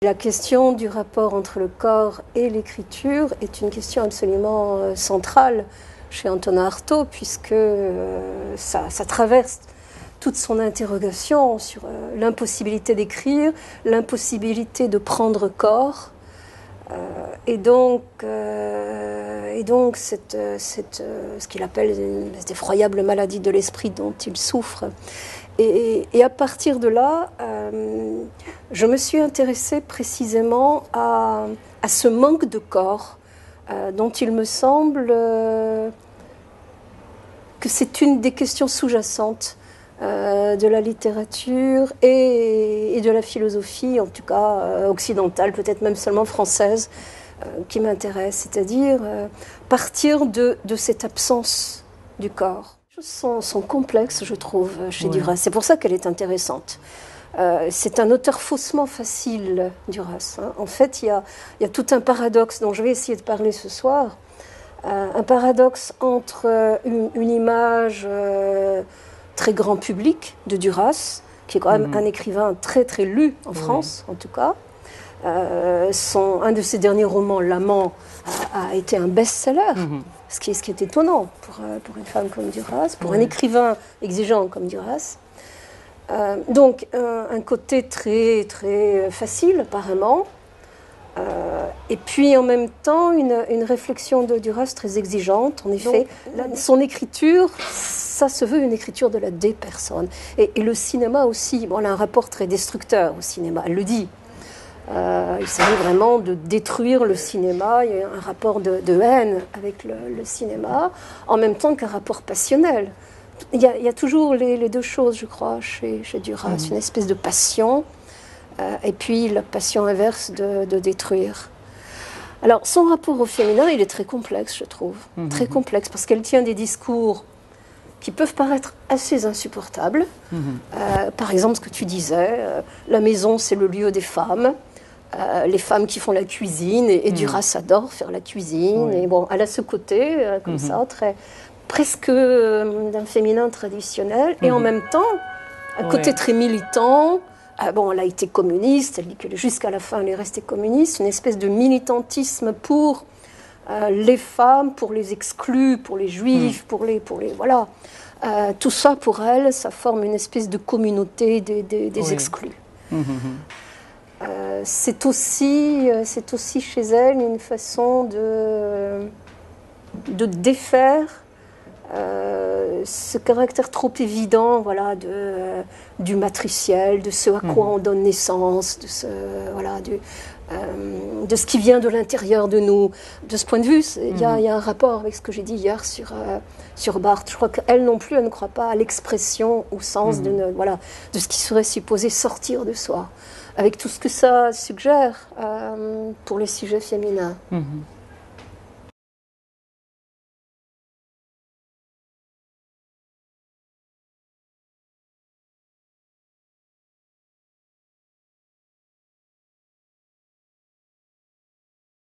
La question du rapport entre le corps et l'écriture est une question absolument centrale chez Antonin Artaud, puisque ça traverse toute son interrogation sur l'impossibilité d'écrire, l'impossibilité de prendre corps, et donc ce qu'il appelle une effroyable maladie de l'esprit dont il souffre. Et à partir de là, je me suis intéressée précisément à ce manque de corps dont il me semble que c'est une des questions sous-jacentes de la littérature et de la philosophie, en tout cas occidentale, peut-être même seulement française, qui m'intéresse, c'est-à-dire partir de cette absence du corps. Les choses sont complexes, je trouve, chez Duras. C'est pour ça qu'elle est intéressante. C'est un auteur faussement facile, Duras. En fait, il y a tout un paradoxe dont je vais essayer de parler ce soir. Un paradoxe entre une image très grand public de Duras, qui est quand même un écrivain très très lu en France, en tout cas. Un de ses derniers romans, L'Amant, a été un best-seller, ce qui est étonnant pour une femme comme Duras, pour un écrivain exigeant comme Duras. Donc un côté très très facile apparemment, et puis en même temps une réflexion de Duras très exigeante. En effet, son écriture, ça se veut une écriture de la dépersonne. Et le cinéma aussi, bon, elle a un rapport très destructeur au cinéma, elle le dit. Il s'agit vraiment de détruire le cinéma. Il y a un rapport de haine avec le cinéma, en même temps qu'un rapport passionnel. Il y a toujours les deux choses, je crois, chez Duras. Une espèce de passion, et puis la passion inverse de détruire. Alors, son rapport au féminin, il est très complexe, je trouve. Très complexe, parce qu'elle tient des discours qui peuvent paraître assez insupportables. Par exemple, ce que tu disais, la maison, c'est le lieu des femmes. Les femmes qui font la cuisine, et Duras adore faire la cuisine. Et bon, elle a ce côté, comme ça, presque d'un féminin traditionnel, et en même temps, un côté très militant. Bon, elle a été communiste, elle dit que jusqu'à la fin, elle est restée communiste, une espèce de militantisme pour les femmes, pour les exclus, pour les juifs, pour les voilà. Tout ça, pour elle, ça forme une espèce de communauté des exclus. C'est aussi chez elle une façon de défaire ce caractère trop évident, voilà, du matriciel, de ce à quoi on donne naissance, de ce qui vient de l'intérieur de nous. De ce point de vue, il y a un rapport avec ce que j'ai dit hier sur Barthes. Je crois qu'elle non plus, elle ne croit pas à l'expression au sens de ce qui serait supposé sortir de soi, avec tout ce que ça suggère pour les sujets féminins.